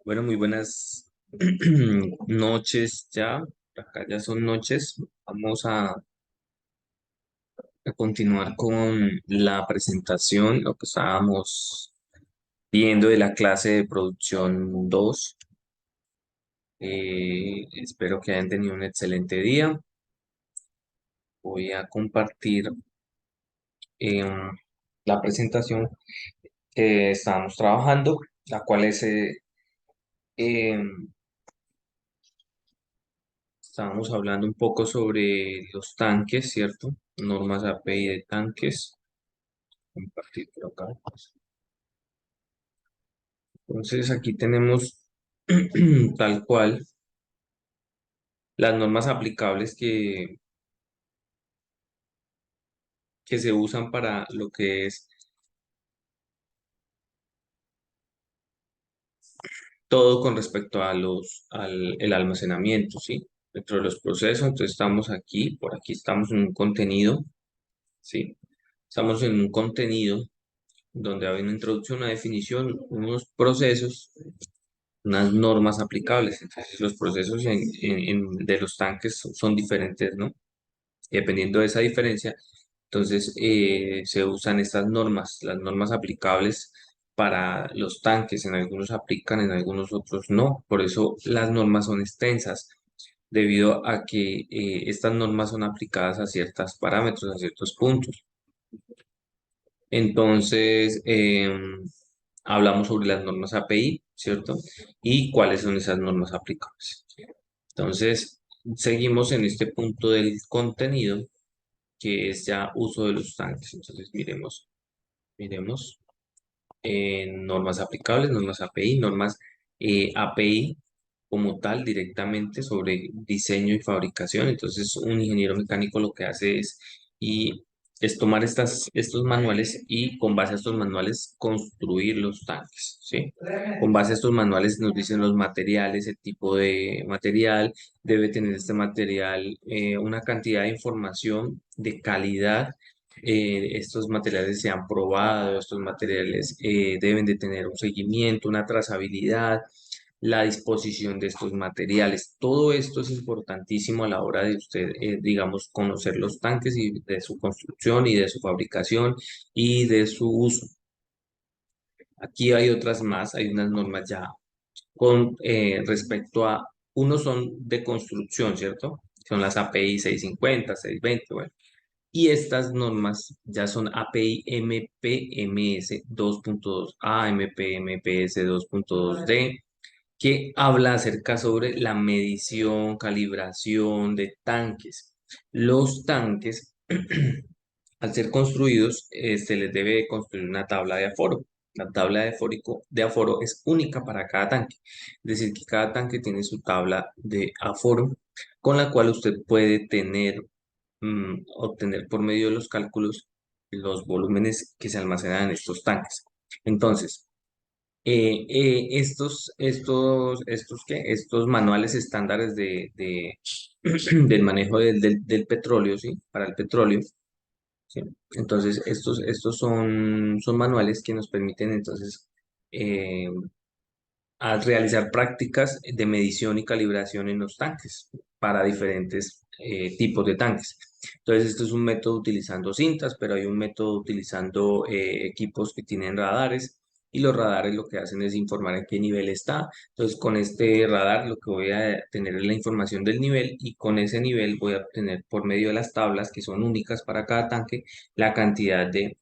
Bueno, muy buenas noches ya. Acá ya son noches. Vamos a continuar con la presentación, lo que estábamos viendo de la clase de producción 2. Espero que hayan tenido un excelente día. Voy a compartir la presentación que estábamos trabajando, la cual es em, estábamos hablando un poco sobre los tanques, ¿cierto? Normas API de tanques. Compartir por acá. Entonces aquí tenemos tal cual las normas aplicables que se usan para lo que es todo con respecto a el almacenamiento, ¿sí? Dentro de los procesos, entonces estamos aquí, por aquí estamos en un contenido, ¿sí? Estamos en un contenido donde hay una introducción, una definición, unos procesos, unas normas aplicables. Entonces los procesos de los tanques son diferentes, ¿no? Y dependiendo de esa diferencia, entonces se usan estas normas, las normas aplicables para los tanques. En algunos aplican, en algunos otros no. Por eso las normas son extensas, debido a que estas normas son aplicadas a ciertos parámetros, a ciertos puntos. Entonces, hablamos sobre las normas API, ¿cierto? Y cuáles son esas normas aplicables. Entonces, seguimos en este punto del contenido, que es ya uso de los tanques. Entonces, miremos normas aplicables, normas API, normas API como tal directamente sobre diseño y fabricación. Entonces, un ingeniero mecánico lo que hace es tomar estos manuales y con base a estos manuales construir los tanques, ¿sí? Con base a estos manuales nos dicen los materiales, el tipo de material, debe tener este material una cantidad de información de calidad. Estos materiales se han probado, estos materiales deben de tener un seguimiento, una trazabilidad, la disposición de estos materiales. Todo esto es importantísimo a la hora de usted, digamos, conocer los tanques y de su construcción y de su fabricación y de su uso. Aquí hay otras más, hay unas normas ya con respecto a, unos son de construcción, ¿cierto? Son las API 650, 620, bueno. Y estas normas ya son API MPMS 2.2A, MPMPS 2.2D, que habla acerca sobre la medición, calibración de tanques. Los tanques, al ser construidos, se les debe construir una tabla de aforo. La tabla de aforo es única para cada tanque. Es decir, que cada tanque tiene su tabla de aforo con la cual usted puede obtener por medio de los cálculos los volúmenes que se almacenan en estos tanques. Entonces, estos manuales estándares del manejo del petróleo, ¿sí? Para el petróleo, ¿sí? Entonces, estos son manuales que nos permiten entonces eh, a realizar prácticas de medición y calibración en los tanques para diferentes tipos de tanques. Entonces, esto es un método utilizando cintas, pero hay un método utilizando equipos que tienen radares, y los radares lo que hacen es informar en qué nivel está. Entonces, con este radar lo que voy a tener es la información del nivel, y con ese nivel voy a obtener por medio de las tablas que son únicas para cada tanque la cantidad de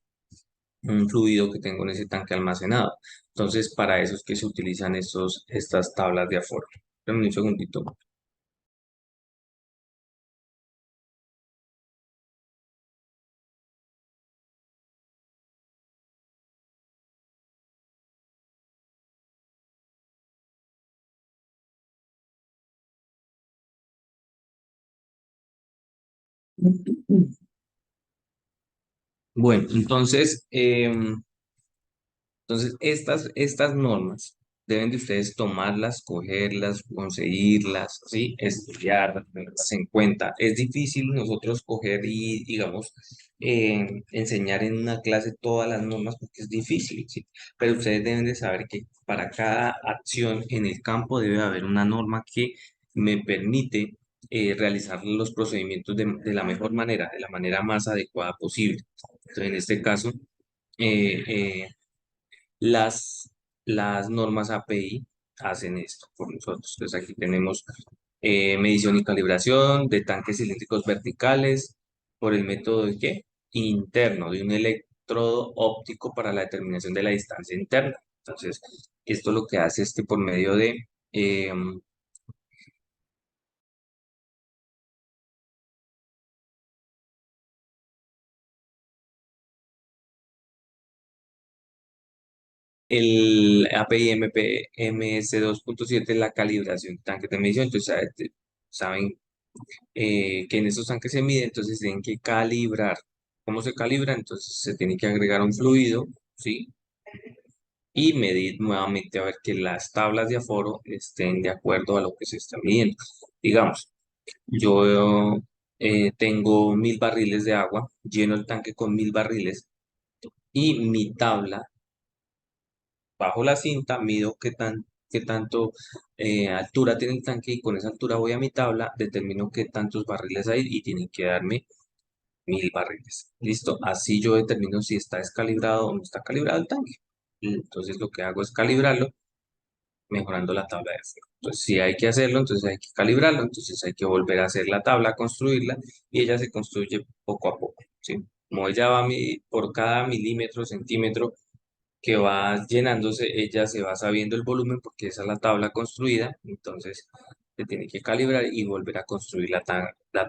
un fluido que tengo en ese tanque almacenado. Entonces, para eso es que se utilizan estas tablas de aforo. Dame un segundito. Bueno, entonces estas normas. deben de ustedes tomarlas, cogerlas, conseguirlas, ¿sí? Estudiar, tenerlas en cuenta. Es difícil nosotros coger y, digamos, enseñar en una clase todas las normas porque es difícil, ¿sí? Pero ustedes deben de saber que para cada acción en el campo debe haber una norma que me permite realizar los procedimientos de la mejor manera, de la manera más adecuada posible. Entonces, en este caso, eh, eh, las, las normas API hacen esto por nosotros. Entonces aquí tenemos medición y calibración de tanques cilíndricos verticales por el método de qué? Interno, de un electrodo óptico para la determinación de la distancia interna. Entonces, esto lo que hace es que por medio de el API MS 2.7, la calibración de tanques de medición. Entonces, saben que en esos tanques se mide, entonces tienen que calibrar. ¿Cómo se calibra? Entonces se tiene que agregar un fluido, ¿sí? Y medir nuevamente a ver que las tablas de aforo estén de acuerdo a lo que se está midiendo. Digamos, yo tengo 1000 barriles de agua, lleno el tanque con 1000 barriles y mi tabla, bajo la cinta, mido qué tanto altura tiene el tanque y con esa altura voy a mi tabla, determino qué tantos barriles hay y tienen que darme 1000 barriles. Listo. Así yo determino si está descalibrado o no está calibrado el tanque. Entonces lo que hago es calibrarlo, mejorando la tabla de fuego. Entonces si hay que hacerlo, entonces hay que calibrarlo, entonces hay que volver a hacer la tabla, construirla y ella se construye poco a poco. ¿Sí? Como ella va por cada milímetro, centímetro que va llenándose, ella se va sabiendo el volumen porque esa es la tabla construida, entonces se tiene que calibrar y volver a construir la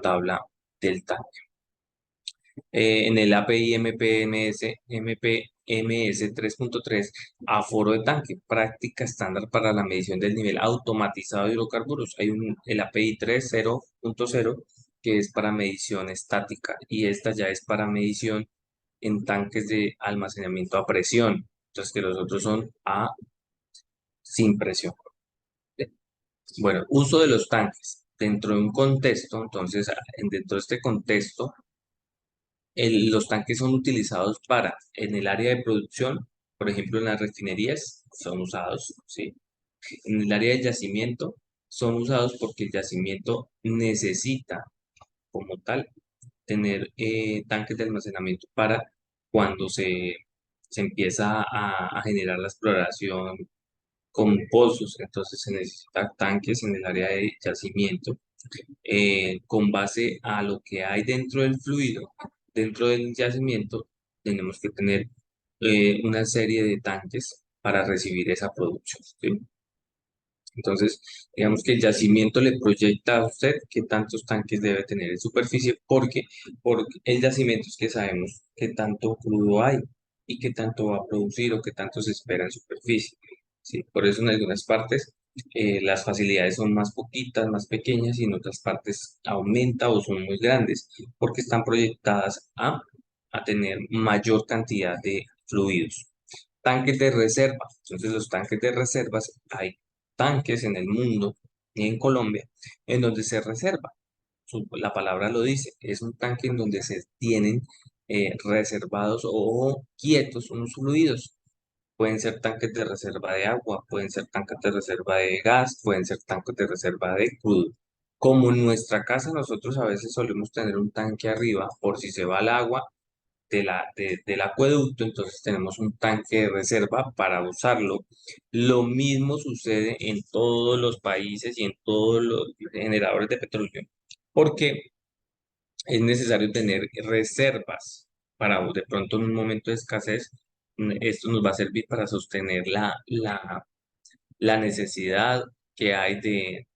tabla del tanque. En el API MPMS 3.3, aforo de tanque, práctica estándar para la medición del nivel automatizado de hidrocarburos. Hay el API 3.0.0 que es para medición estática y esta ya es para medición en tanques de almacenamiento a presión. Entonces que los otros son a sin presión. Bueno, uso de los tanques dentro de un contexto, entonces dentro de este contexto los tanques son utilizados en el área de producción, por ejemplo, en las refinerías, son usados, ¿sí? En el área de yacimiento, son usados porque el yacimiento necesita, como tal, tener tanques de almacenamiento para cuando se empieza a generar la exploración con pozos, entonces se necesitan tanques en el área de yacimiento con base a lo que hay dentro del fluido, dentro del yacimiento, tenemos que tener una serie de tanques para recibir esa producción, ¿sí? Entonces, digamos que el yacimiento le proyecta a usted qué tantos tanques debe tener en superficie, porque por el yacimiento es que sabemos qué tanto crudo hay y qué tanto va a producir o qué tanto se espera en superficie. ¿Sí? Por eso en algunas partes las facilidades son más poquitas, más pequeñas, y en otras partes aumenta o son muy grandes, porque están proyectadas a tener mayor cantidad de fluidos. Tanques de reserva. Entonces, los tanques de reservas, hay tanques en el mundo y en Colombia en donde se reserva. La palabra lo dice, es un tanque en donde se tienen reservados o quietos unos fluidos. Pueden ser tanques de reserva de agua, pueden ser tanques de reserva de gas, pueden ser tanques de reserva de crudo. Como en nuestra casa nosotros a veces solemos tener un tanque arriba por si se va el agua del acueducto, entonces tenemos un tanque de reserva para usarlo. Lo mismo sucede en todos los países y en todos los generadores de petróleo, porque es necesario tener reservas para de pronto en un momento de escasez. Esto nos va a servir para sostener la necesidad que hay de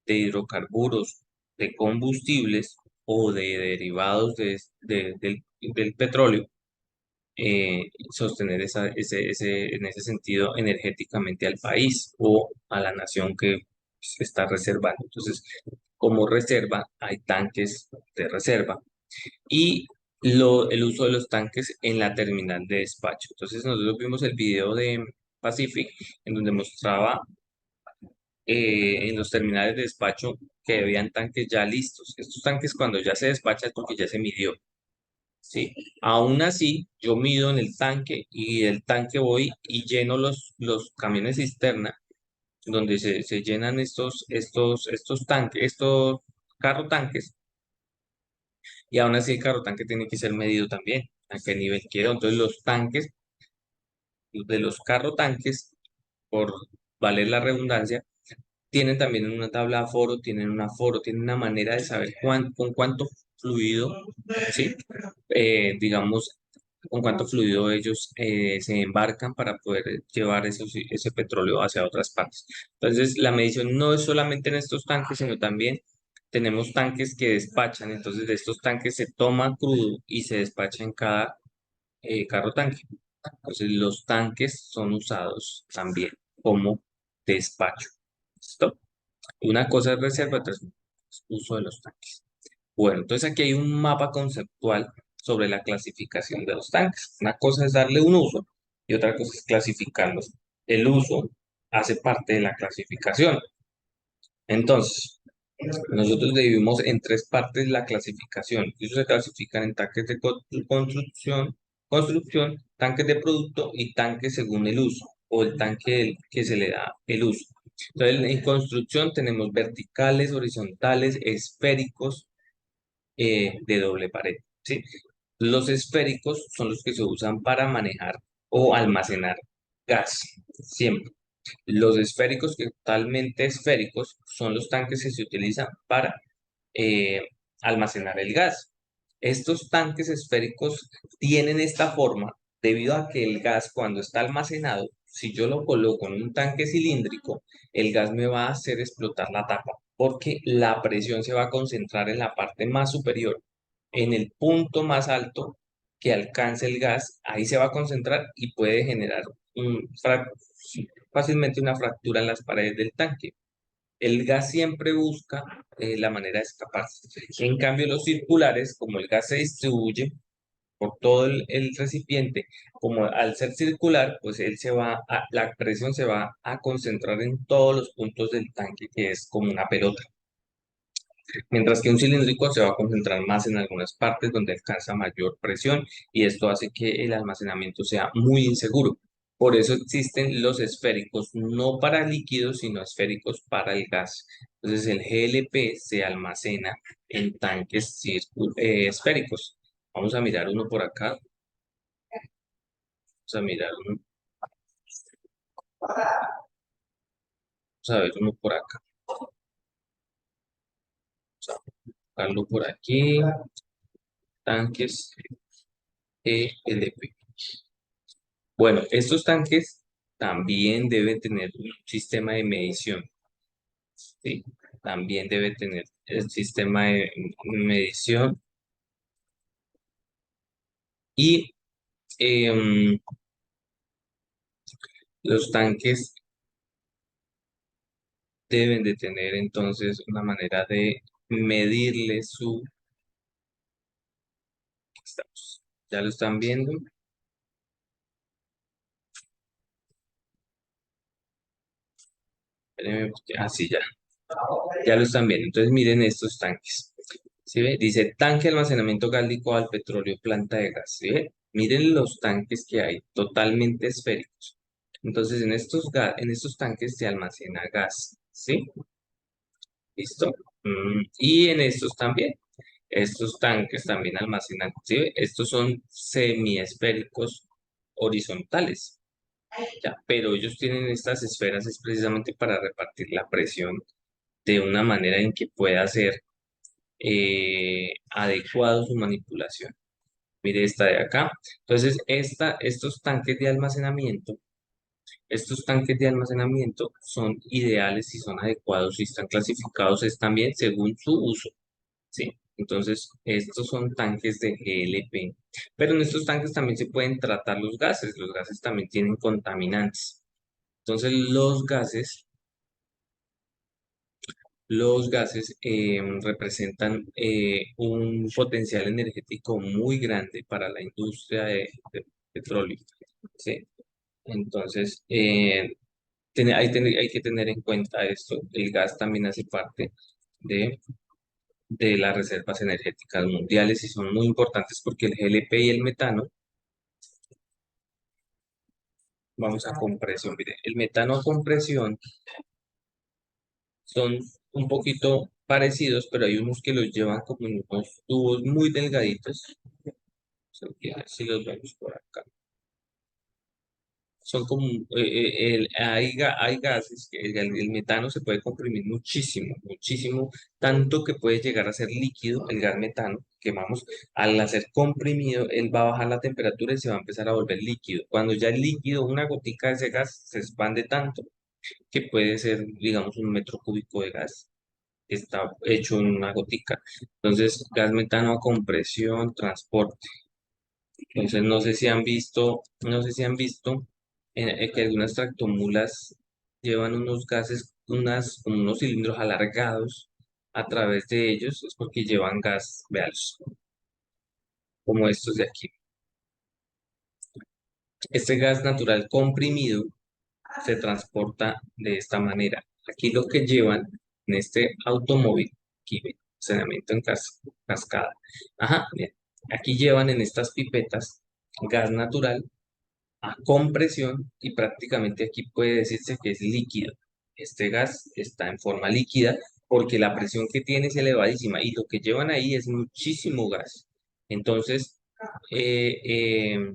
hidrocarburos, de combustibles o de derivados del petróleo, sostener en ese sentido energéticamente al país o a la nación que se está reservando. Entonces, como reserva, hay tanques de reserva y el uso de los tanques en la terminal de despacho. Entonces, nosotros vimos el video Pacific, en donde mostraba en los terminales de despacho que debían tanques ya listos. Estos tanques cuando ya se despachan es porque ya se midió, ¿sí? Aún así, yo mido en el tanque y del tanque voy y lleno los camiones cisterna donde se llenan estos tanques, estos carro tanques, y aún así el carro tanque tiene que ser medido también, a qué nivel quedó. Entonces los tanques, de los carro tanques, por valer la redundancia, tienen también una tabla de aforo, tienen un aforo, tienen una manera de saber con cuánto fluido, ¿sí? Digamos, con cuánto fluido ellos se embarcan para poder llevar ese petróleo hacia otras partes. Entonces, la medición no es solamente en estos tanques, sino también tenemos tanques que despachan. Entonces, de estos tanques se toma crudo y se despacha en cada carro tanque. Entonces, los tanques son usados también como despacho. ¿Listo? Una cosa es reserva, otra es uso de los tanques. Bueno, entonces aquí hay un mapa conceptual sobre la clasificación de los tanques. Una cosa es darle un uso y otra cosa es clasificarlos. El uso hace parte de la clasificación. Entonces, nosotros dividimos en tres partes la clasificación. Ellos se clasifican en tanques de construcción, tanques de producto y tanques según el uso o el tanque que se le da el uso. Entonces, en construcción tenemos verticales, horizontales, esféricos, de doble pared, ¿sí? Los esféricos son los que se usan para manejar o almacenar gas, siempre. Los esféricos, que totalmente esféricos, son los tanques que se utilizan para eh, almacenar el gas. Estos tanques esféricos tienen esta forma debido a que el gas, cuando está almacenado, si yo lo coloco en un tanque cilíndrico, el gas me va a hacer explotar la tapa porque la presión se va a concentrar en la parte más superior, en el punto más alto que alcance el gas, ahí se va a concentrar y puede generar fácilmente una fractura en las paredes del tanque. El gas siempre busca la manera de escaparse. En cambio, los circulares, como el gas se distribuye por todo el recipiente, como al ser circular, pues la presión se va a concentrar en todos los puntos del tanque, que es como una pelota. Mientras que un cilíndrico se va a concentrar más en algunas partes donde alcanza mayor presión y esto hace que el almacenamiento sea muy inseguro. Por eso existen los esféricos, no para líquidos, sino esféricos para el gas. Entonces el GLP se almacena en tanques esféricos. Vamos a mirar uno por acá. Vamos a mirar uno. Vamos a ver uno por acá. Vamos a buscarlo por aquí. Tanques GLP. Bueno, estos tanques también deben tener un sistema de medición, ¿sí? También debe tener el sistema de medición y em, los tanques deben de tener entonces una manera de medirle ya lo están viendo, espérenme, así ya lo están viendo. Entonces miren estos tanques. ¿Sí ve? Dice tanque de almacenamiento gálico al petróleo, planta de gas. ¿Sí ve? Miren los tanques que hay, totalmente esféricos. Entonces en estos tanques se almacena gas. ¿Sí? ¿Listo? Y en estos también. Estos tanques también almacenan, ¿sí ve? Estos son semiesféricos horizontales. ¿Ya? Pero ellos tienen estas esferas es precisamente para repartir la presión de una manera en que pueda ser adecuado su manipulación. Mire esta de acá. Entonces, estos tanques de almacenamiento son ideales y son adecuados y están clasificados es también según su uso, ¿sí? Entonces, estos son tanques de GLP. Pero en estos tanques también se pueden tratar los gases también tienen contaminantes. Entonces, los gases representan un potencial energético muy grande para la industria de petróleo, ¿sí? Entonces, hay que tener en cuenta esto. El gas también hace parte de, de las reservas energéticas mundiales y son muy importantes porque el GLP y el metano, vamos a compresión. Mire, el metano a compresión son un poquito parecidos, pero hay unos que los llevan como en unos tubos muy delgaditos. Si los vemos por acá. Son como, hay gases, que el metano se puede comprimir muchísimo, muchísimo, tanto que puede llegar a ser líquido, el gas metano, quemamos, al hacer comprimido, él va a bajar la temperatura y se va a empezar a volver líquido. Cuando ya es líquido, una gotica de ese gas se expande tanto que puede ser, digamos, un metro cúbico de gas que está hecho en una gotica. Entonces, gas metano a compresión, transporte. Entonces, no sé si han visto que algunas tractomulas llevan unos gases, como unos cilindros alargados a través de ellos, es porque llevan gas, véalos, como estos de aquí. Este gas natural comprimido se transporta de esta manera. Aquí lo que llevan en este automóvil, aquí ve, saneamiento en cascada. Ajá, bien. Aquí llevan en estas pipetas gas natural a compresión y prácticamente aquí puede decirse que es líquido. Este gas está en forma líquida porque la presión que tiene es elevadísima y lo que llevan ahí es muchísimo gas. Entonces, eh, eh,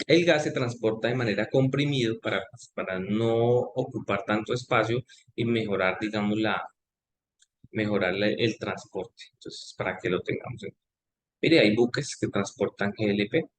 el gas se transporta de manera comprimido para no ocupar tanto espacio y mejorar, digamos, el transporte. Entonces, para que lo tengamos en cuenta. Mire, hay buques que transportan GLP.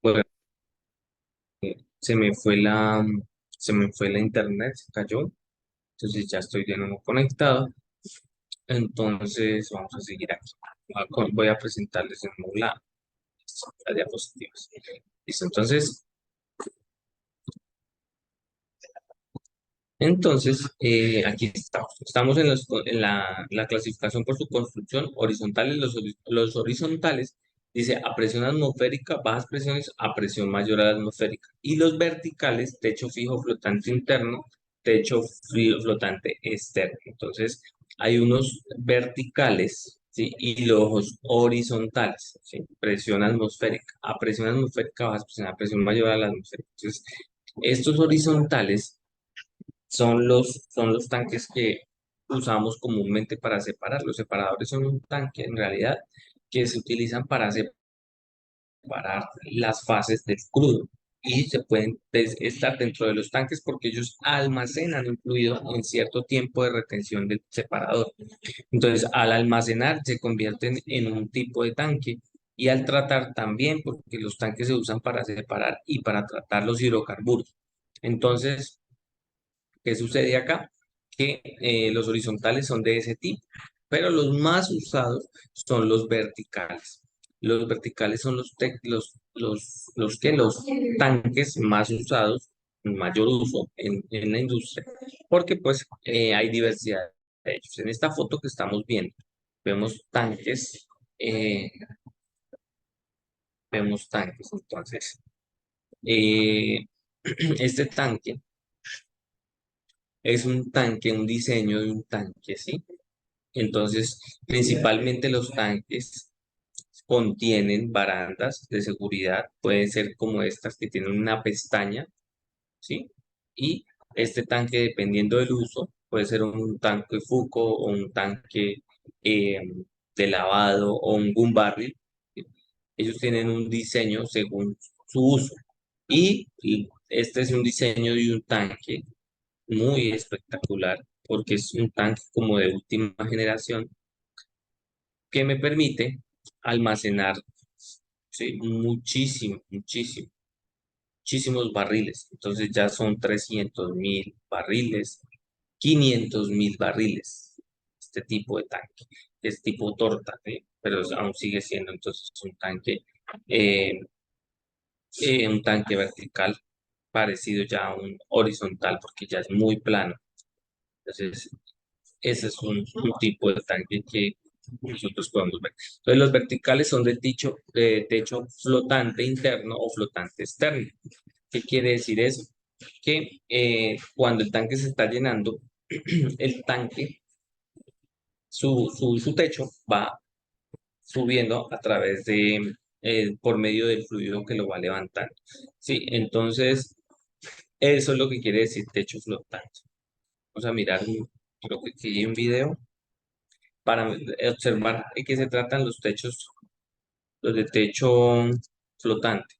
Bueno, se me fue la internet, se cayó. Entonces ya estoy de nuevo conectado. Entonces vamos a seguir aquí. Voy a presentarles de nuevo las diapositivas. Listo, aquí estamos. Estamos en la clasificación por su construcción horizontales. Los horizontales dice a presión atmosférica, bajas presiones, a presión mayor a la atmosférica. Y los verticales, techo fijo flotante interno, techo frío flotante externo. Entonces, hay unos verticales, ¿sí? Y los horizontales, ¿sí? Presión atmosférica. A presión atmosférica, bajas presión, a presión mayor a la atmosférica. Entonces, estos horizontales son los tanques que usamos comúnmente para separar. Los separadores son un tanque en realidad que se utilizan para separar las fases del crudo y se pueden estar dentro de los tanques porque ellos almacenan un fluido en cierto tiempo de retención del separador. Entonces, al almacenar se convierten en un tipo de tanque y al tratar también porque los tanques se usan para separar y para tratar los hidrocarburos. Entonces, ¿qué sucede acá? Que los horizontales son de ese tipo, pero los más usados son los verticales. Los verticales son los tanques más usados, mayor uso en la industria, porque pues hay diversidad de ellos. En esta foto que estamos viendo, vemos tanques, eh, entonces, eh, este tanque es un tanque, un diseño de un tanque, ¿sí? Entonces, principalmente los tanques contienen barandas de seguridad, pueden ser como estas que tienen una pestaña, ¿sí? Y este tanque, dependiendo del uso, puede ser un tanque Fuco o un tanque eh, de lavado o un gun barrel. Ellos tienen un diseño según su uso. Y este es un diseño de un tanque muy espectacular porque es un tanque como de última generación que me permite almacenar, ¿sí? Muchísimos barriles. Entonces ya son 300.000 barriles, 500.000 barriles. Este tipo de tanque es tipo torta, ¿sí? Pero aún sigue siendo entonces eh, un tanque vertical parecido ya a un horizontal porque ya es muy plano. Entonces, ese es un tipo de tanque que nosotros podemos ver. Entonces, los verticales son de techo flotante interno o flotante externo. ¿Qué quiere decir eso? Que cuando el tanque se está llenando, el tanque, su techo va subiendo a través por medio del fluido que lo va levantando. Sí, entonces, eso es lo que quiere decir techo flotante. Vamos a mirar, creo que aquí hay un video para observar de qué se tratan los de techo flotante.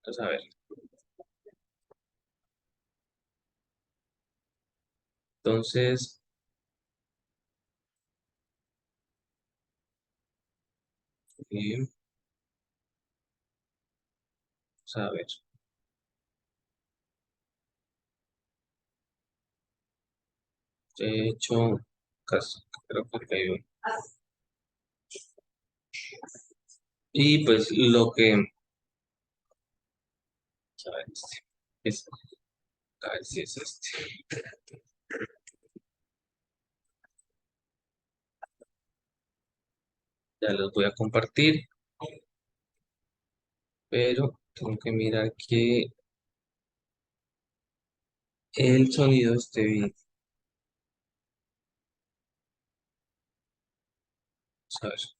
Vamos a ver. Entonces, vamos a ver. Techo, creo que acá hay y pues lo que, a ver, es, a ver si es este. Ya los voy a compartir, pero tengo que mirar que el sonido esté bien. Vamos a ver.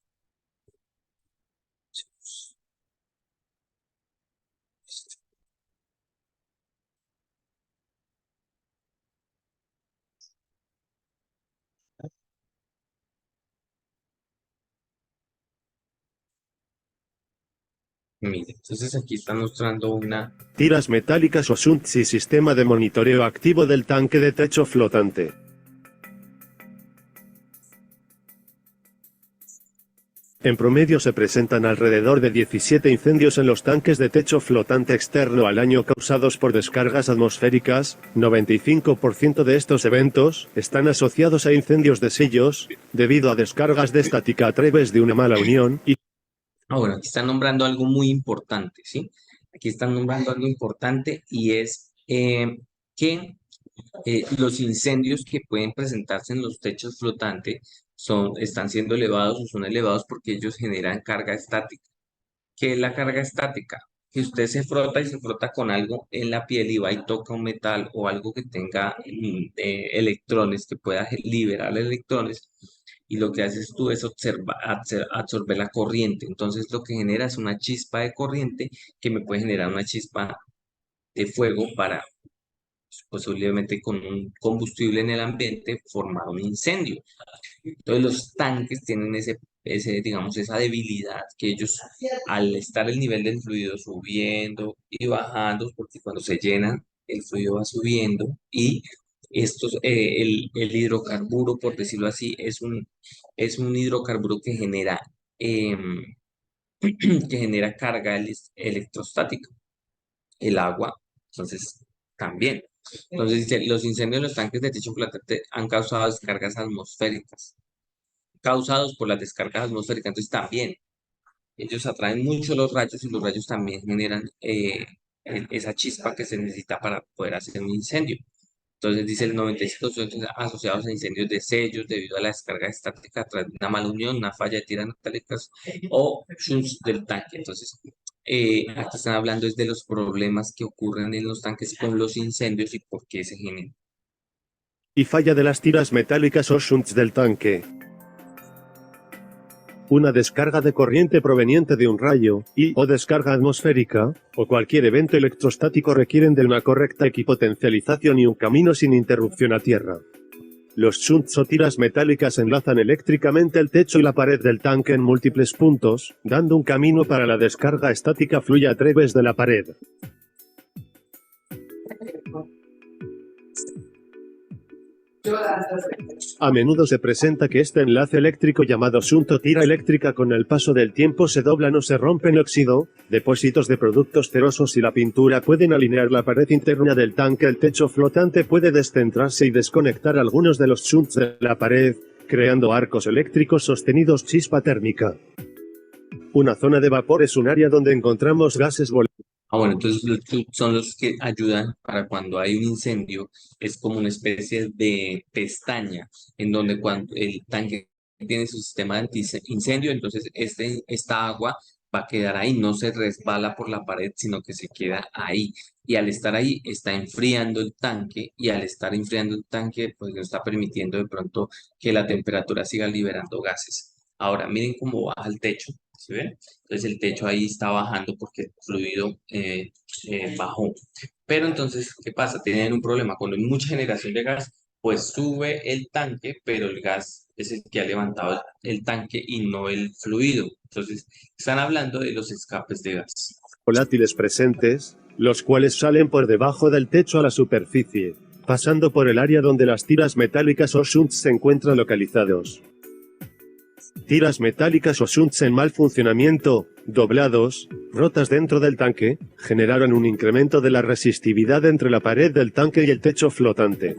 Mire, entonces aquí está mostrando una. Tiras metálicas o shunts y sistema de monitoreo activo del tanque de techo flotante. En promedio se presentan alrededor de 17 incendios en los tanques de techo flotante externo al año causados por descargas atmosféricas. 95% de estos eventos están asociados a incendios de sellos, debido a descargas de estática a través de una mala unión, y Bueno, aquí están nombrando algo muy importante, ¿sí? Aquí están nombrando algo importante y es que los incendios que pueden presentarse en los techos flotantes están siendo elevados o son elevados porque ellos generan carga estática. ¿Qué es la carga estática? Que usted se frota y se frota con algo en la piel y va y toca un metal o algo que tenga electrones, que pueda liberar electrones, y lo que haces tú es absorber la corriente. Entonces lo que genera es una chispa de corriente que me puede generar una chispa de fuego para posiblemente con un combustible en el ambiente formar un incendio. Entonces los tanques tienen digamos, esa debilidad que ellos, al estar el nivel del fluido subiendo y bajando, porque cuando se llenan, el fluido va subiendo y el hidrocarburo, por decirlo así, es un hidrocarburo em, que genera carga electrostática. El agua, entonces, también. Entonces, dice, los incendios en los tanques de techo flotante han causado descargas atmosféricas causados por las descargas atmosféricas. Entonces también ellos atraen mucho los rayos y los rayos también generan esa chispa que se necesita para poder hacer un incendio. Entonces dice el 95% asociados a incendios de sellos debido a la descarga estática tras una mala unión, una falla de tiras metálicas o shunts del tanque. Entonces, aquí están hablando es de los problemas que ocurren en los tanques con los incendios y por qué se generan. falla de las tiras metálicas o shunts del tanque. Una descarga de corriente proveniente de un rayo, o descarga atmosférica, o cualquier evento electrostático requieren de una correcta equipotencialización y un camino sin interrupción a tierra. Los shunts o tiras metálicas enlazan eléctricamente el techo y la pared del tanque en múltiples puntos, dando un camino para la descarga estática fluya a través de la pared. A menudo se presenta que este enlace eléctrico llamado shunt o tira eléctrica con el paso del tiempo se doblan o se rompen óxido, depósitos de productos cerosos y la pintura pueden alinear la pared interna del tanque. El techo flotante puede descentrarse y desconectar algunos de los shunts de la pared, creando arcos eléctricos sostenidos chispa térmica. Una zona de vapor es un área donde encontramos gases volátiles. Bueno, entonces los tubes son los que ayudan para cuando hay un incendio, es como una especie de pestaña en donde cuando el tanque tiene su sistema de anti-incendio, entonces esta agua va a quedar ahí, no se resbala por la pared, sino que se queda ahí. Y al estar ahí, está enfriando el tanque y al estar enfriando el tanque, pues no está permitiendo de pronto que la temperatura siga liberando gases. Ahora, miren cómo baja el techo, ¿sí ven? Entonces el techo ahí está bajando porque el fluido bajó. Pero entonces, ¿qué pasa? Tienen un problema. Cuando hay mucha generación de gas, pues sube el tanque, pero el gas es el que ha levantado el tanque y no el fluido. Entonces, están hablando de los escapes de gas. Volátiles presentes, los cuales salen por debajo del techo a la superficie, pasando por el área donde las tiras metálicas o shunts se encuentran localizados. Tiras metálicas o shunts en mal funcionamiento, doblados, rotas dentro del tanque, generaron un incremento de la resistividad entre la pared del tanque y el techo flotante.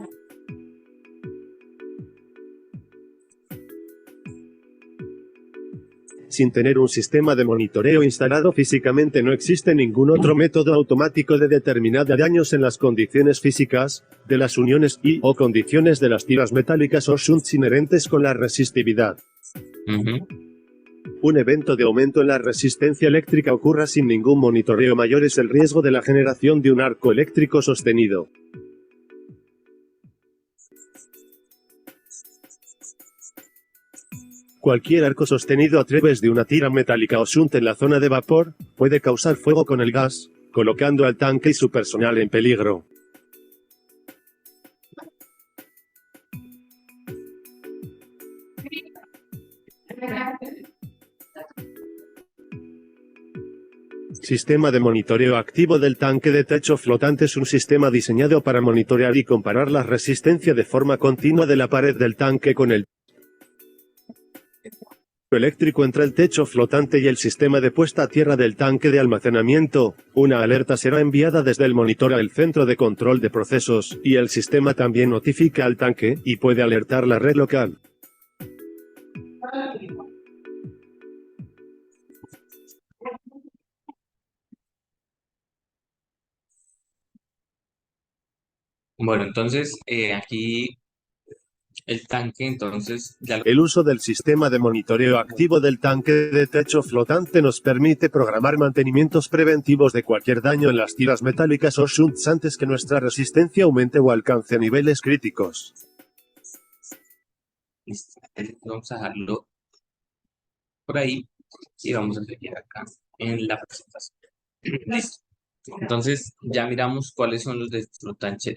Sin tener un sistema de monitoreo instalado físicamente no existe ningún otro método automático de determinar daños en las condiciones físicas, de las uniones y o condiciones de las tiras metálicas o shunts inherentes con la resistividad. Un evento de aumento en la resistencia eléctrica ocurra sin ningún monitoreo mayor es el riesgo de la generación de un arco eléctrico sostenido. Cualquier arco sostenido a través de una tira metálica o shunt en la zona de vapor, puede causar fuego con el gas, colocando al tanque y su personal en peligro. Sistema de monitoreo activo del tanque de techo flotante es un sistema diseñado para monitorear y comparar la resistencia de forma continua de la pared del tanque con el eléctrico entre el techo flotante y el sistema de puesta a tierra del tanque de almacenamiento. Una alerta será enviada desde el monitor al centro de control de procesos, y el sistema también notifica al tanque, y puede alertar la red local. Bueno, entonces aquí el tanque, entonces ya lo... El uso del sistema de monitoreo activo del tanque de techo flotante nos permite programar mantenimientos preventivos de cualquier daño en las tiras metálicas o shunts antes que nuestra resistencia aumente o alcance niveles críticos. Listo. Vamos a dejarlo por ahí y vamos a seguir acá en la presentación. Listo. Entonces ya miramos cuáles son los de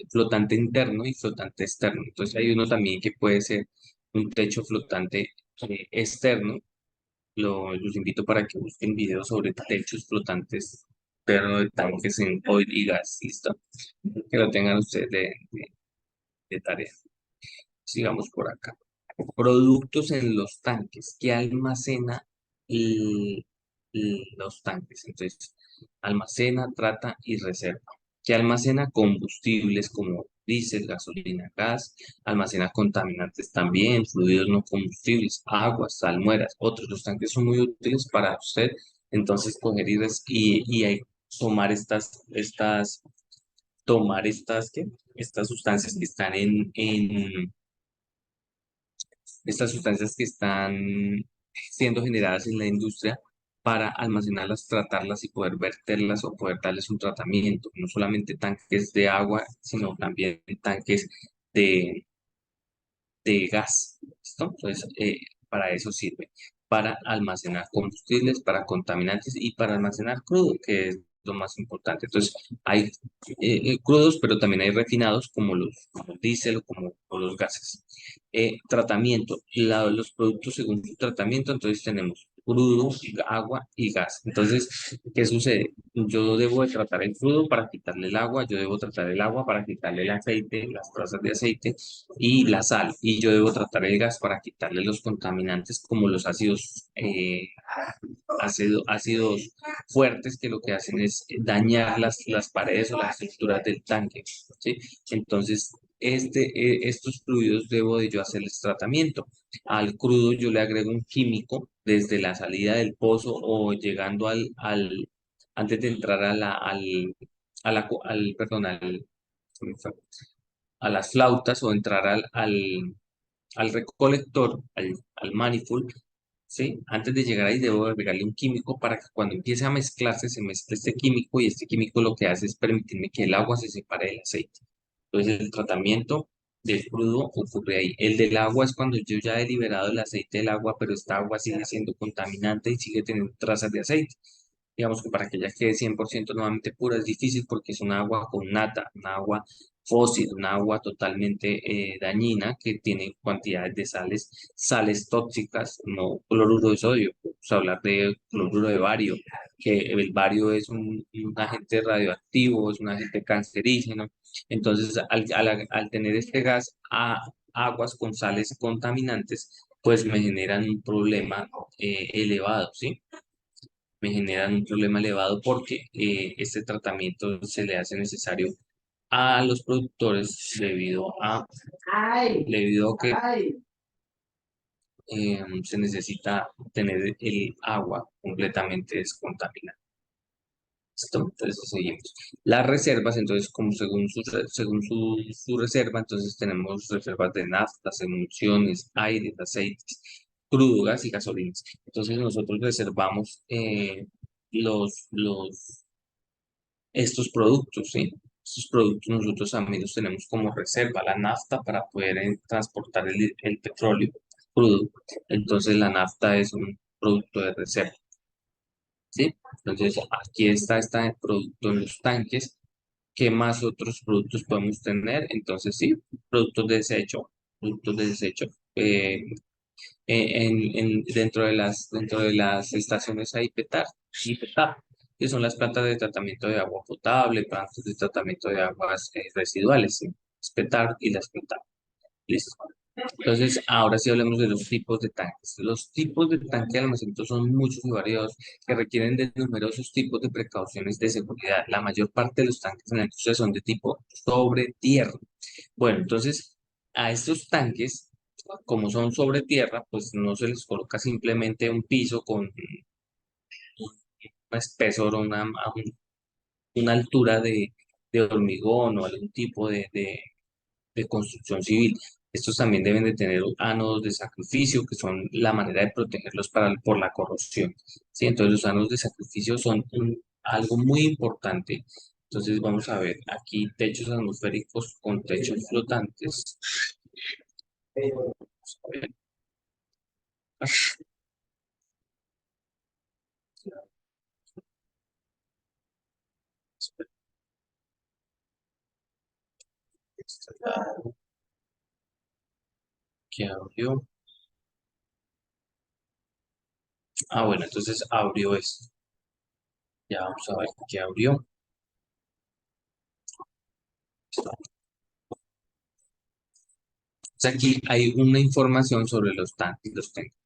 flotante interno y flotante externo. Entonces hay uno también que puede ser un techo flotante externo. Los invito para que busquen videos sobre techos flotantes externos de tanques en oil y gas. Listo. Que lo tengan ustedes de tarea. Sigamos por acá. Productos en los tanques. ¿Qué almacena el- los tanques? Entonces, almacena, trata y reserva. ¿Qué almacena? Combustibles como diésel, gasolina, gas. Almacena contaminantes también, fluidos no combustibles, aguas, salmueras. Otros, los tanques son muy útiles para usted. Entonces, coger y ahí tomar ¿qué? Estas sustancias que están estas sustancias que están siendo generadas en la industria para almacenarlas, tratarlas y poder verterlas o poder darles un tratamiento. No solamente tanques de agua, sino también tanques de, de gas. ¿Listo? Entonces, para eso sirve. Para almacenar combustibles, para contaminantes y para almacenar crudo, que es lo más importante. Entonces, hay crudos, pero también hay refinados como el diésel o los gases. Tratamiento, los productos según su tratamiento, entonces tenemos crudo, agua y gas. Entonces, ¿qué sucede? Yo debo de tratar el crudo para quitarle el agua, yo debo tratar el agua para quitarle el aceite, las trazas de aceite y la sal. Y yo debo tratar el gas para quitarle los contaminantes como los ácidos fuertes que lo que hacen es dañar las paredes o las estructuras del tanque, ¿sí? Entonces, estos fluidos debo de yo hacerles tratamiento. Al crudo yo le agrego un químico desde la salida del pozo o llegando antes de entrar perdón, a las flautas o entrar al recolector, al manifold, ¿sí? Antes de llegar ahí debo agregarle un químico para que cuando empiece a mezclarse se mezcle este químico y este químico lo que hace es permitirme que el agua se separe del aceite. Entonces el tratamiento del crudo ocurre ahí. El del agua es cuando yo ya he liberado el aceite del agua, pero esta agua sigue siendo contaminante y sigue teniendo trazas de aceite. Digamos que para que ella quede 100% nuevamente pura es difícil porque es un agua con nata, un agua fósil, un agua totalmente dañina que tiene cantidades de sales tóxicas, no cloruro de sodio. Vamos a hablar de cloruro de bario, que el bario es un agente radioactivo, es un agente cancerígeno. Entonces, al tener este gas a aguas con sales contaminantes, pues me generan un problema elevado, ¿sí? Me generan un problema elevado porque este tratamiento se le hace necesario a los productores debido a que se necesita tener el agua completamente descontaminada. ¿Listo? Entonces seguimos. Las reservas, entonces, como según su reserva, entonces tenemos reservas de naftas, emulsiones, aires, aceites, crudo, gas y gasolinas. Entonces nosotros reservamos estos productos, ¿sí? Estos productos nosotros también los tenemos como reserva, la nafta para poder transportar el petróleo crudo. Entonces la nafta es un producto de reserva, ¿sí? Entonces aquí está el producto en los tanques. ¿Qué más otros productos podemos tener? Entonces sí, productos de desecho, productos de desecho. Dentro de las estaciones hay y PETAR, que son las plantas de tratamiento de agua potable, plantas de tratamiento de aguas residuales, ¿sí? Es PETAR y las PETAR. Listo. Entonces, ahora sí hablemos de los tipos de tanques. Los tipos de tanque de almacenamiento son muchos y variados que requieren de numerosos tipos de precauciones de seguridad. La mayor parte de los tanques en la industria son de tipo sobre tierra. Bueno, entonces, a estos tanques, como son sobre tierra, pues no se les coloca simplemente un piso con un espesor o una altura de hormigón o algún tipo de construcción civil. Estos también deben de tener ánodos de sacrificio, que son la manera de protegerlos por la corrosión. ¿Sí? Entonces, los ánodos de sacrificio son algo muy importante. Entonces, vamos a ver aquí techos atmosféricos con techos flotantes. Vamos a ver. ¿Qué abrió? Ah, bueno, entonces abrió esto. Ya vamos a ver qué abrió. Aquí hay una información sobre los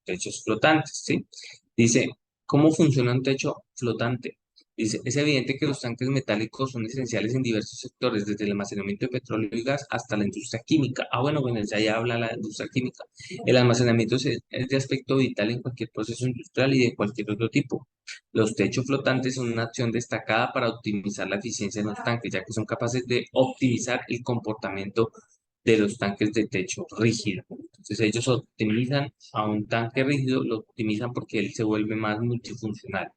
techos flotantes, ¿sí? Dice, ¿cómo funciona un techo flotante? Dice, es evidente que los tanques metálicos son esenciales en diversos sectores, desde el almacenamiento de petróleo y gas hasta la industria química. Ah, bueno, ya habla la industria química. El almacenamiento es de aspecto vital en cualquier proceso industrial y de cualquier otro tipo. Los techos flotantes son una acción destacada para optimizar la eficiencia de los tanques, ya que son capaces de optimizar el comportamiento de los tanques de techo rígido. Entonces ellos optimizan a un tanque rígido, lo optimizan porque él se vuelve más multifuncional.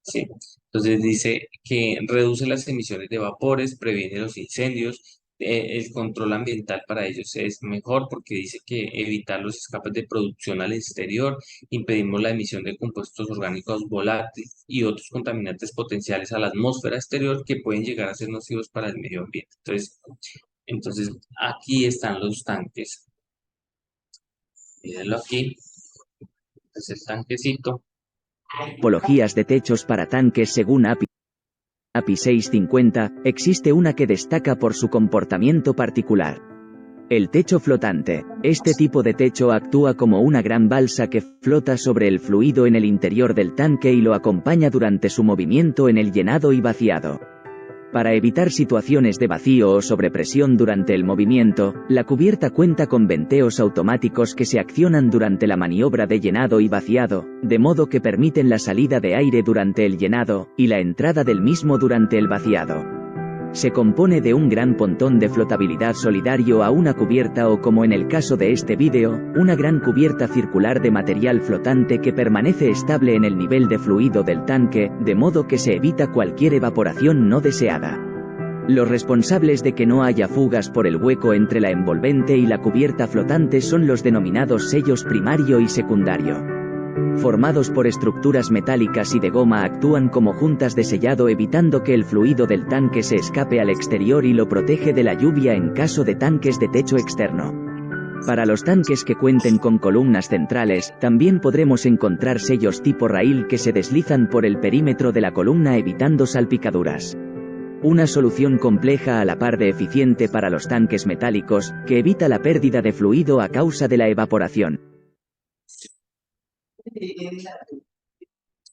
¿Sí? Entonces dice que reduce las emisiones de vapores, previene los incendios, el control ambiental para ellos es mejor porque dice que evitar los escapes de producción al exterior, impedimos la emisión de compuestos orgánicos volátiles y otros contaminantes potenciales a la atmósfera exterior que pueden llegar a ser nocivos para el medio ambiente. Entonces aquí están los tanques. Mírenlo aquí, es el tanquecito. Tipologías de techos para tanques según API 650, existe una que destaca por su comportamiento particular. El techo flotante. Este tipo de techo actúa como una gran balsa que flota sobre el fluido en el interior del tanque y lo acompaña durante su movimiento en el llenado y vaciado. Para evitar situaciones de vacío o sobrepresión durante el movimiento, la cubierta cuenta con venteos automáticos que se accionan durante la maniobra de llenado y vaciado, de modo que permiten la salida de aire durante el llenado, y la entrada del mismo durante el vaciado. Se compone de un gran pontón de flotabilidad solidario a una cubierta o, como en el caso de este vídeo, una gran cubierta circular de material flotante que permanece estable en el nivel de fluido del tanque, de modo que se evita cualquier evaporación no deseada. Los responsables de que no haya fugas por el hueco entre la envolvente y la cubierta flotante son los denominados sellos primario y secundario. Formados por estructuras metálicas y de goma, actúan como juntas de sellado evitando que el fluido del tanque se escape al exterior y lo protege de la lluvia en caso de tanques de techo externo. Para los tanques que cuenten con columnas centrales, también podremos encontrar sellos tipo raíl que se deslizan por el perímetro de la columna evitando salpicaduras. Una solución compleja a la par de eficiente para los tanques metálicos, que evita la pérdida de fluido a causa de la evaporación.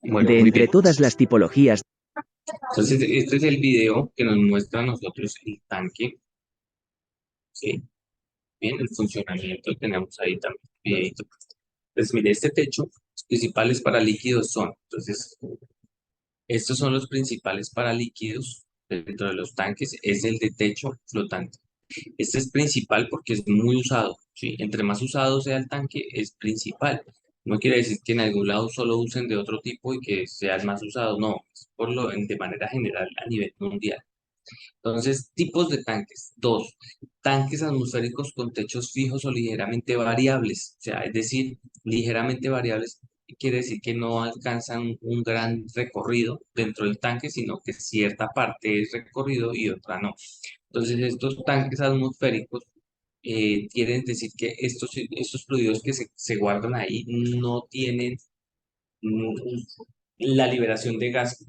Bueno, De muy entre bien. todas las tipologías, Entonces, este es el video que nos muestra a nosotros el tanque. ¿Sí? Bien, el funcionamiento tenemos ahí también. Videito. Pues mire, este techo, los principales para líquidos son, entonces, estos son los principales para líquidos dentro de los tanques, es el de techo flotante. Este es principal porque es muy usado, ¿sí? Entre más usado sea el tanque, es principal. No quiere decir que en algún lado solo usen de otro tipo y que sea el más usado, no, es de manera general a nivel mundial. Entonces, tipos de tanques. Dos, tanques atmosféricos con techos fijos o ligeramente variables. O sea, es decir, ligeramente variables quiere decir que no alcanzan un gran recorrido dentro del tanque, sino que cierta parte es recorrido y otra no. Entonces, estos tanques atmosféricos quieren decir que estos fluidos que se guardan ahí no tienen mm, la liberación de gas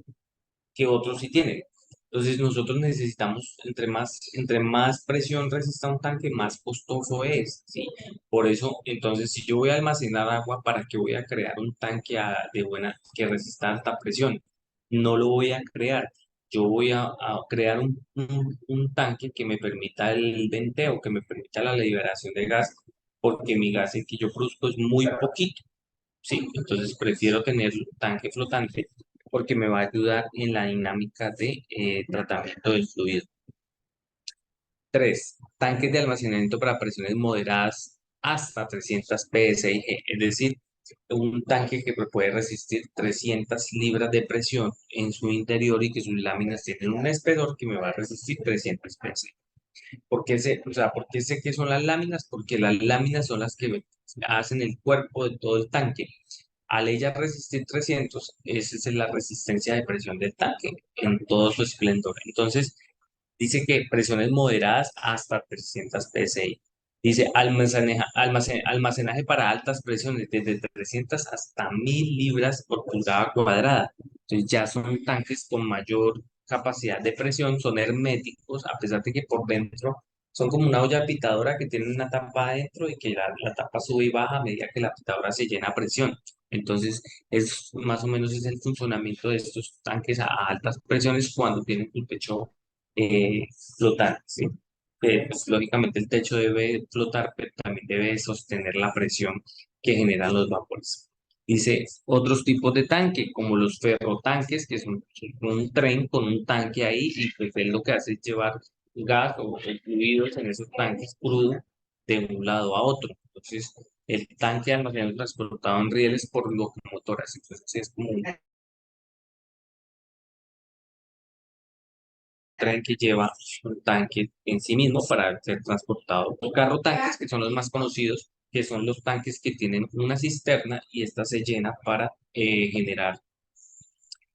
que otros sí tienen. Entonces nosotros necesitamos, entre más presión resista un tanque, más costoso es, ¿sí? Por eso, entonces, si yo voy a almacenar agua, ¿para qué voy a crear un tanque que resista alta presión? No lo voy a crear. Yo voy a crear un tanque que me permita el venteo, que me permita la liberación de gas, porque mi gas el que yo produzco es muy poquito. Sí, entonces prefiero tener un tanque flotante porque me va a ayudar en la dinámica de tratamiento del fluido. 3. Tanques de almacenamiento para presiones moderadas hasta 300 psi, es decir, un tanque que puede resistir 300 libras de presión en su interior y que sus láminas tienen un espesor que me va a resistir 300 psi. ¿Por qué sé que son las láminas? Porque las láminas son las que hacen el cuerpo de todo el tanque. Al ella resistir 300, esa es la resistencia de presión del tanque en todo su esplendor. Entonces, dice que presiones moderadas hasta 300 psi. Dice almacenaje para altas presiones, desde 300 hasta 1000 libras por pulgada cuadrada. Entonces ya son tanques con mayor capacidad de presión, son herméticos, a pesar de que por dentro son como una olla pitadora que tiene una tapa adentro y que la tapa sube y baja a medida que la pitadora se llena a presión. Entonces, es más o menos es el funcionamiento de estos tanques a altas presiones cuando tienen un techo eh, flotante, ¿sí? Pues, lógicamente el techo debe flotar, pero también debe sostener la presión que generan los vapores. Dice otros tipos de tanque, como los ferrotanques, que son un tren con un tanque ahí, y pues él lo que hace es llevar gas o fluidos en esos tanques crudo de un lado a otro. Entonces, el tanque de almacenamiento transportado en rieles por locomotoras. Entonces, es como tren que lleva un tanque en sí mismo para ser transportado. Los carro tanques, que son los más conocidos, que son los tanques que tienen una cisterna y esta se llena para generar,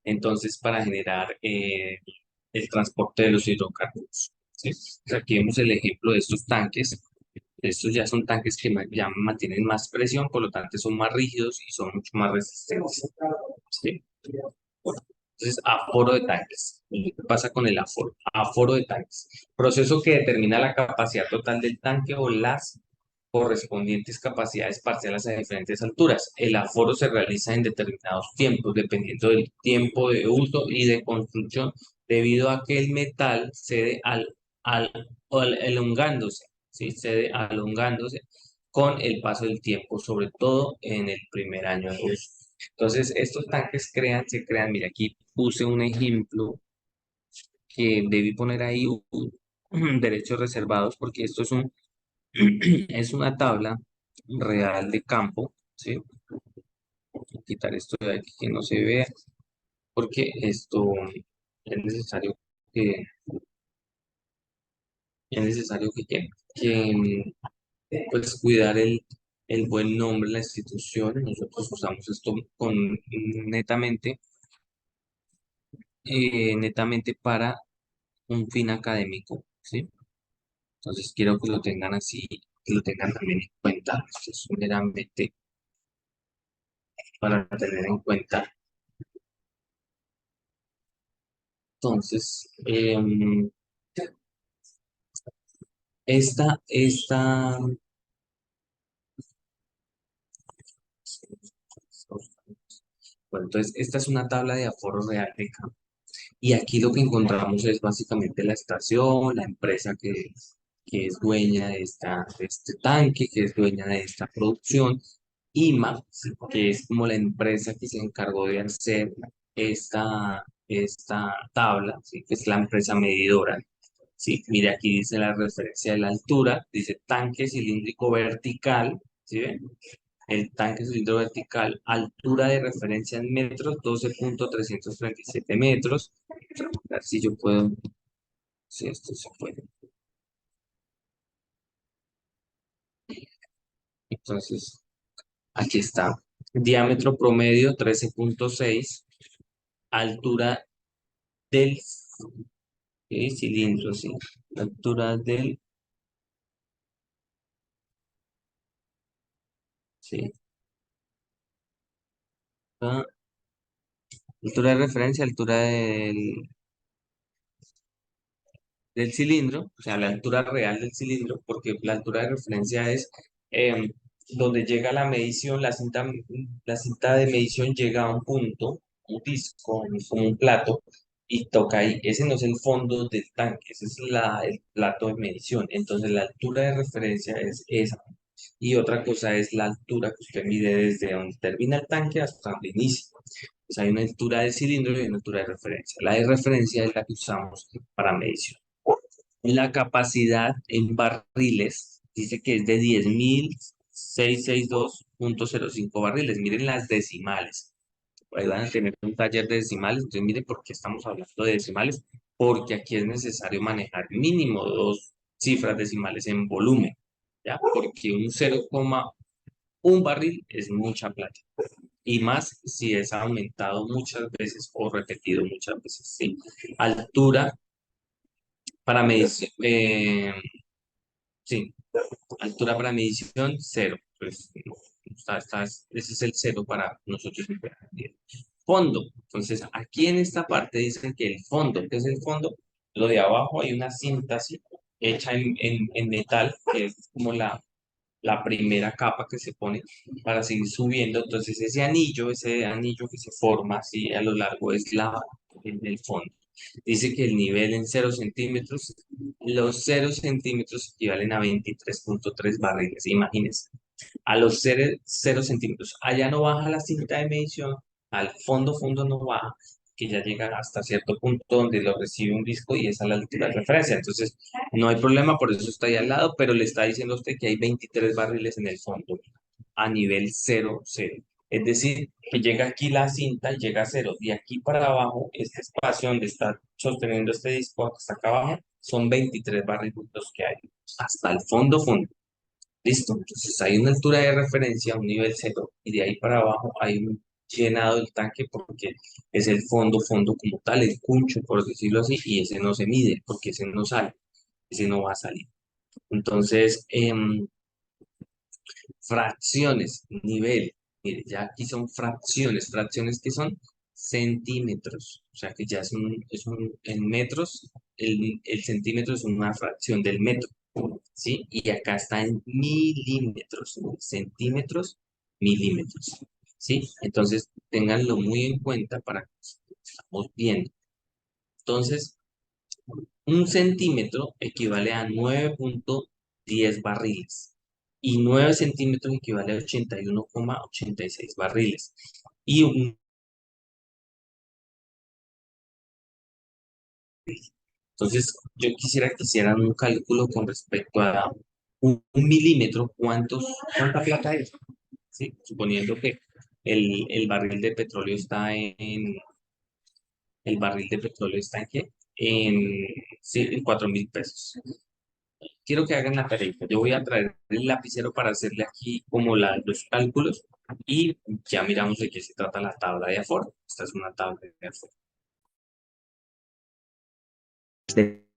entonces, para generar el transporte de los hidrocarburos. ¿Sí? Entonces, aquí vemos el ejemplo de estos tanques. Estos ya son tanques que ya mantienen más presión, por lo tanto son más rígidos y son mucho más resistentes. ¿Sí? Entonces, aforo de tanques. ¿Qué pasa con el aforo? Aforo de tanques. Proceso que determina la capacidad total del tanque o las correspondientes capacidades parciales a diferentes alturas. El aforo se realiza en determinados tiempos, dependiendo del tiempo de uso y de construcción, debido a que el metal cede elongándose, ¿sí? Cede alongándose con el paso del tiempo, sobre todo en el primer año de uso. Entonces, estos tanques se crean, mira, aquí puse un ejemplo que debí poner ahí derechos reservados, porque esto es es una tabla real de campo, ¿sí? Voy a quitar esto de aquí que no se vea, porque esto es necesario que, es necesario pues, cuidar el buen nombre de la institución. Nosotros usamos esto netamente, netamente para un fin académico, ¿sí? Entonces quiero que lo tengan así, que lo tengan también en cuenta. Esto es meramente para tener en cuenta. Entonces, esta, bueno, entonces esta es una tabla de aforo real de campo. Y aquí lo que encontramos es básicamente la estación, la empresa que es dueña de este tanque, que es dueña de esta producción, IMA, ¿sí? Que es como la empresa que se encargó de hacer esta tabla, ¿sí? Que es la empresa medidora. Sí, mire, aquí dice la referencia de la altura, dice tanque cilíndrico vertical, ¿sí ven? El tanque cilíndrico vertical, altura de referencia en metros, 12.337 metros. A ver si yo puedo, si esto se puede. Entonces, aquí está. Diámetro promedio 13.6, altura del cilindro, sí. Altura del, sí. Ah, altura de referencia, altura del cilindro, o sea, la altura real del cilindro, porque la altura de referencia es donde llega la medición, la cinta de medición llega a un punto, un disco, como un plato, y toca ahí. Ese no es el fondo del tanque, ese es el plato de medición. Entonces, la altura de referencia es esa. Y otra cosa es la altura que usted mide desde donde termina el tanque hasta donde inicia. Pues hay una altura de cilindro y una altura de referencia. La de referencia es la que usamos para medición. La capacidad en barriles dice que es de 10.662.05 barriles. Miren las decimales. Ahí van a tener un taller de decimales. Entonces, miren por qué estamos hablando de decimales. Porque aquí es necesario manejar mínimo dos cifras decimales en volumen. ¿Ya? Porque un 0,1 barril es mucha plata. Y más si es aumentado muchas veces o repetido muchas veces. ¿Sí? Altura para medición. Sí, altura para medición, cero. Pues no, ese es el cero para nosotros. Fondo. Entonces, aquí en esta parte dicen que el fondo, ¿qué es el fondo? Lo de abajo hay una cinta así, hecha en metal, que es como la primera capa que se pone para seguir subiendo. Entonces, ese anillo que se forma así a lo largo es el fondo. Dice que el nivel en 0 centímetros, los 0 centímetros equivalen a 23.3 barriles. Imagínense, a los 0 centímetros. Allá no baja la cinta de medición, al fondo no baja, que ya llega hasta cierto punto donde lo recibe un disco y esa es la altura de referencia. Entonces, no hay problema, por eso está ahí al lado, pero le está diciendo a usted que hay 23 barriles en el fondo a nivel 0, 0. Es decir, que llega aquí la cinta y llega a cero. De aquí para abajo, este espacio donde está sosteniendo este disco, que está acá abajo, son 23 barritos que hay. Hasta el fondo, fondo. Listo. Entonces hay una altura de referencia, un nivel cero, y de ahí para abajo hay un llenado del tanque porque es el fondo, fondo como tal, el cuncho, por decirlo así, y ese no se mide porque ese no sale, ese no va a salir. Entonces, fracciones, nivel. Mire, ya aquí son fracciones. Fracciones que son centímetros. O sea que ya en metros, el centímetro es una fracción del metro. ¿Sí? Y acá está en milímetros. Centímetros, milímetros. ¿Sí? Entonces, ténganlo muy en cuenta para que estamos viendo. Entonces, un centímetro equivale a 9,10 barriles y 9 centímetros equivale a 81,86 barriles. Y entonces yo quisiera que hicieran un cálculo con respecto a un milímetro, ¿cuánta plata es? ¿Sí? Suponiendo que el barril de petróleo está el barril de petróleo está en ¿qué? Sí, en 4.000 pesos. Quiero que hagan la tarea. Yo voy a traer el lapicero para hacerle aquí como los cálculos y ya miramos de qué se trata la tabla de aforo. Esta es una tabla de aforo. de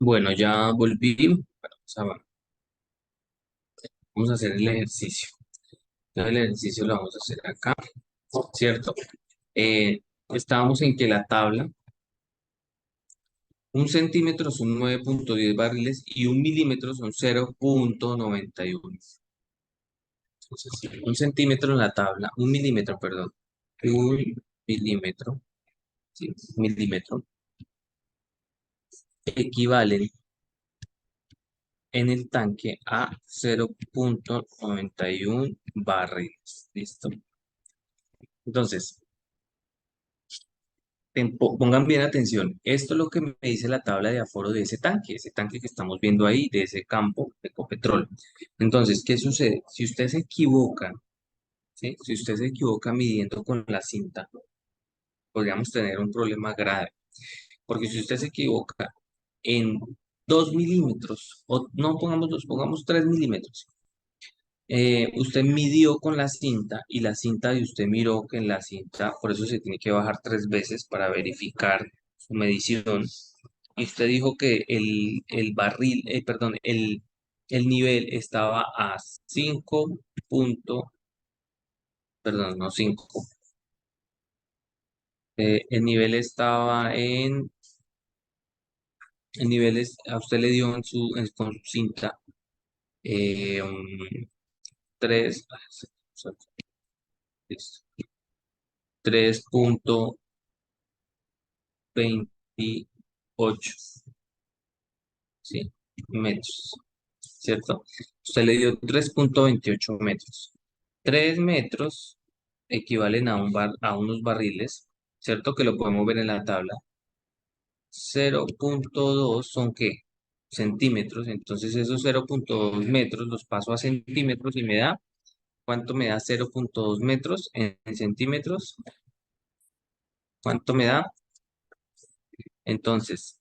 Bueno, ya volví. Vamos a hacer el ejercicio. Entonces, el ejercicio lo vamos a hacer acá, ¿cierto? Estábamos en que la tabla, un centímetro son 9,10 barriles y un milímetro son 0,91. Entonces, un centímetro en la tabla, un milímetro, perdón, un milímetro, sí, milímetro, equivalen en el tanque a 0,91 barriles. ¿Listo? Entonces, pongan bien atención. Esto es lo que me dice la tabla de aforo de ese tanque que estamos viendo ahí, de ese campo de Ecopetrol. Entonces, ¿qué sucede? Si usted se equivoca, ¿sí? Si usted se equivoca midiendo con la cinta, podríamos tener un problema grave. Porque si usted se equivoca en 2 milímetros, o no pongamos 2, pongamos 3 milímetros, usted midió con la cinta y la cinta de usted miró que en la cinta, por eso se tiene que bajar 3 veces para verificar su medición. Y usted dijo que el barril, perdón, el nivel estaba a 5 perdón, no 5. El nivel estaba el nivel a usted le dio con su cinta 3, 3,28, ¿sí? Metros, ¿cierto? Usted le dio 3,28 metros. 3 metros equivalen a unos barriles, ¿cierto? Que lo podemos ver en la tabla. 0,2 son ¿qué? Centímetros. Entonces esos 0,2 metros los paso a centímetros y me da ¿Cuánto me da 0.2 metros en centímetros? ¿Cuánto me da? Entonces,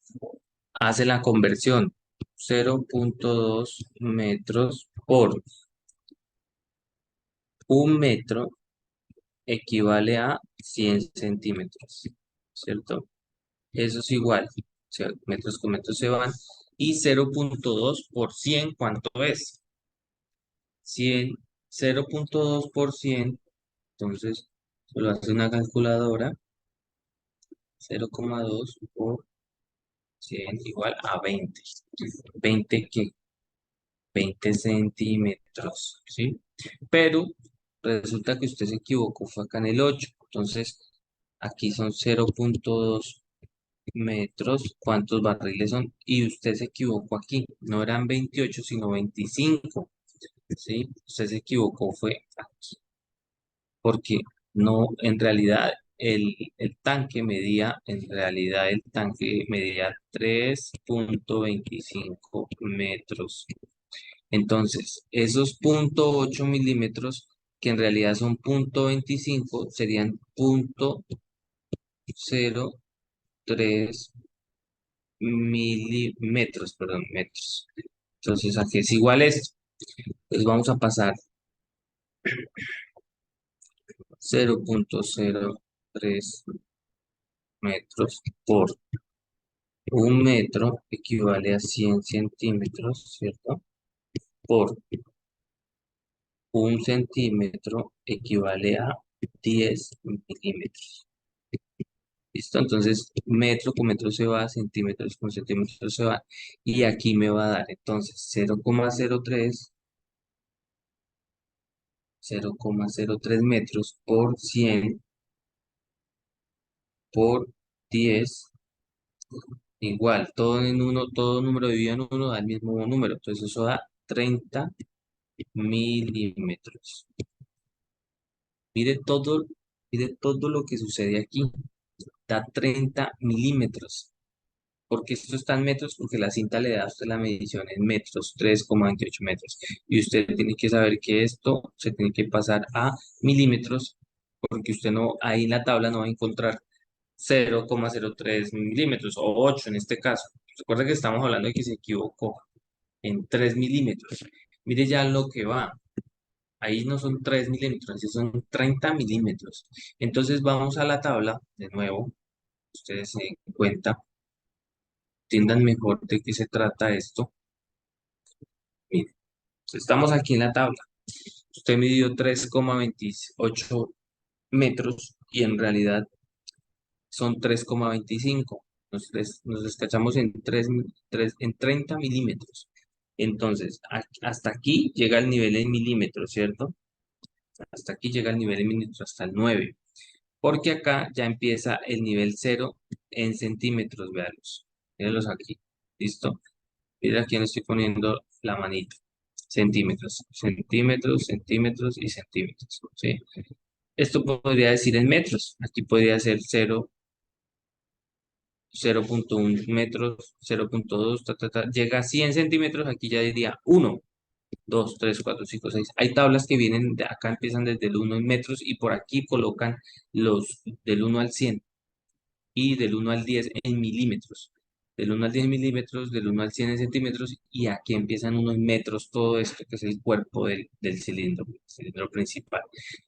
hace la conversión. 0.2 metros por un metro equivale a 100 centímetros, ¿cierto? Eso es igual. O sea, metros con metros se van. Y 0.2 por 100, ¿cuánto es? 100, 0.2 por 100. Entonces, solo hace una calculadora. 0,2 por 100 igual a 20. 20 ¿qué? 20 centímetros, ¿sí? Pero resulta que usted se equivocó, fue acá en el 8. Entonces, aquí son 0.2 metros. ¿Cuántos barriles son? Y usted se equivocó aquí. No eran 28 sino 25, ¿sí? Usted se equivocó, fue aquí. Porque no, en realidad, el tanque medía, en realidad el tanque medía 3.25 metros. Entonces, esos 0.8 milímetros, que en realidad son 0.25, serían 0.03 milímetros, perdón, metros. Entonces, aquí es igual esto. Entonces, vamos a pasar 0.03 metros por un metro, equivale a 100 centímetros, ¿cierto? Por un centímetro, equivale a 10 milímetros. ¿Listo? Entonces, metro con metro se va, centímetros con centímetros se va. Y aquí me va a dar entonces 0,03 metros por 100 por 10 igual. Todo en uno, todo número dividido en uno da el mismo número. Entonces, eso da 30 milímetros. Mire todo, mire todo lo que sucede aquí. Da 30 milímetros. Porque esto está en metros, porque la cinta le da a usted la medición en metros, 3,28 metros. Y usted tiene que saber que esto se tiene que pasar a milímetros, porque usted no, ahí en la tabla no va a encontrar 0,03 milímetros o 8 en este caso. Recuerda que estamos hablando de que se equivocó en 3 milímetros. Mire ya lo que va. Ahí no son 3 milímetros, ahí son 30 milímetros. Entonces vamos a la tabla de nuevo. Ustedes se den cuenta, entiendan mejor de qué se trata esto. Miren, estamos aquí en la tabla. Usted midió 3,28 metros y en realidad son 3,25. Nos descachamos en 3 en 30 milímetros. Entonces, hasta aquí llega el nivel en milímetros, ¿cierto? Hasta aquí llega el nivel en milímetros, hasta el 9. Porque acá ya empieza el nivel 0 en centímetros, véanlos. Mírenlos aquí. ¿Listo? Mira aquí le estoy poniendo la manita. Centímetros, centímetros, centímetros y centímetros, ¿sí? Esto podría decir en metros. Aquí podría ser 0, 0.1 metros, 0.2, ta, ta, ta. Llega a 100 centímetros, aquí ya diría 1, 2, 3, 4, 5, 6. Hay tablas que vienen de acá, empiezan desde el 1 en metros y por aquí colocan los del 1 al 100 y del 1 al 10 en milímetros. Del 1 al 10 milímetros, del 1 al 100 en centímetros, y aquí empiezan unos metros, todo esto que es el cuerpo del cilindro, el cilindro principal.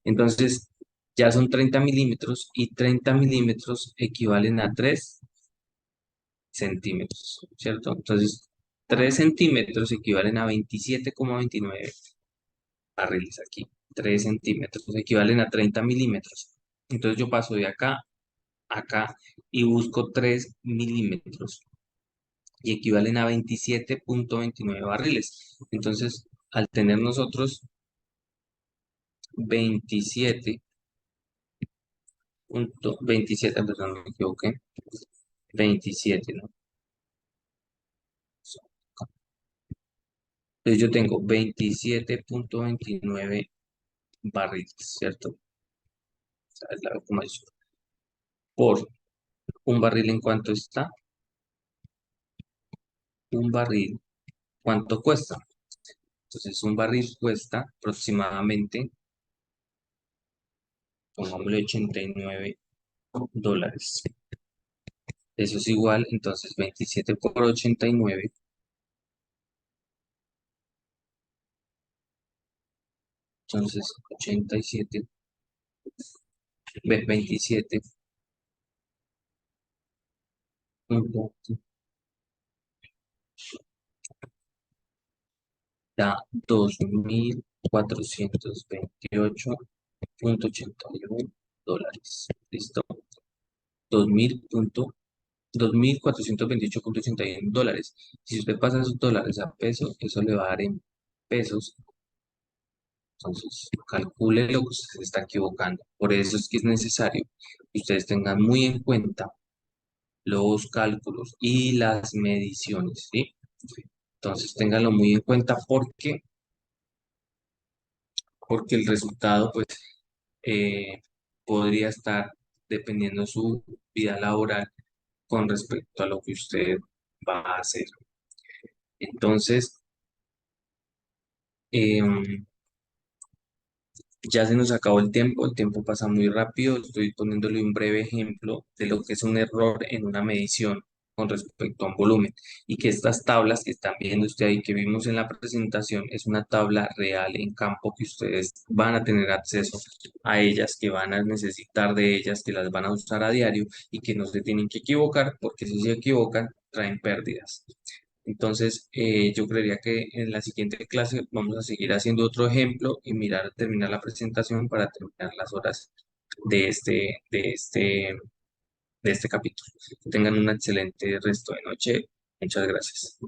Entonces, ya son 30 milímetros y 30 milímetros equivalen a 3 centímetros, ¿cierto? Entonces, 3 centímetros equivalen a 27,29 barriles aquí. 3 centímetros equivalen a 30 milímetros. Entonces, yo paso de acá acá y busco 3 milímetros y equivalen a 27,29 barriles. Entonces, al tener nosotros 27,27, perdón, me equivoqué, 27, ¿no? Entonces yo tengo 27,29 barriles, ¿cierto? O sea, es la como eso. Por un barril, ¿en cuánto está? Un barril, ¿cuánto cuesta? Entonces un barril cuesta aproximadamente pongámosle $89. Eso es igual, entonces 27 por 89, entonces 87, 27 punto, da 2.428.81 dólares. ¿Listo? 2.428.81 dólares. Si usted pasa esos dólares a pesos, eso le va a dar en pesos. Entonces, calcule lo que usted se está equivocando. Por eso es que es necesario que ustedes tengan muy en cuenta los cálculos y las mediciones, ¿sí? Entonces, ténganlo muy en cuenta porque el resultado, pues, eh, podría estar dependiendo de su vida laboral con respecto a lo que usted va a hacer. Entonces, em, ya se nos acabó el tiempo pasa muy rápido. Estoy poniéndole un breve ejemplo de lo que es un error en una medición con respecto a un volumen y que estas tablas que están viendo usted ahí que vimos en la presentación es una tabla real en campo que ustedes van a tener acceso a ellas, que van a necesitar de ellas, que las van a usar a diario y que no se tienen que equivocar porque si se equivocan traen pérdidas. Entonces, yo creería que en la siguiente clase vamos a seguir haciendo otro ejemplo y mirar, terminar la presentación para terminar las horas de de este capítulo. Que tengan un excelente resto de noche. Muchas gracias.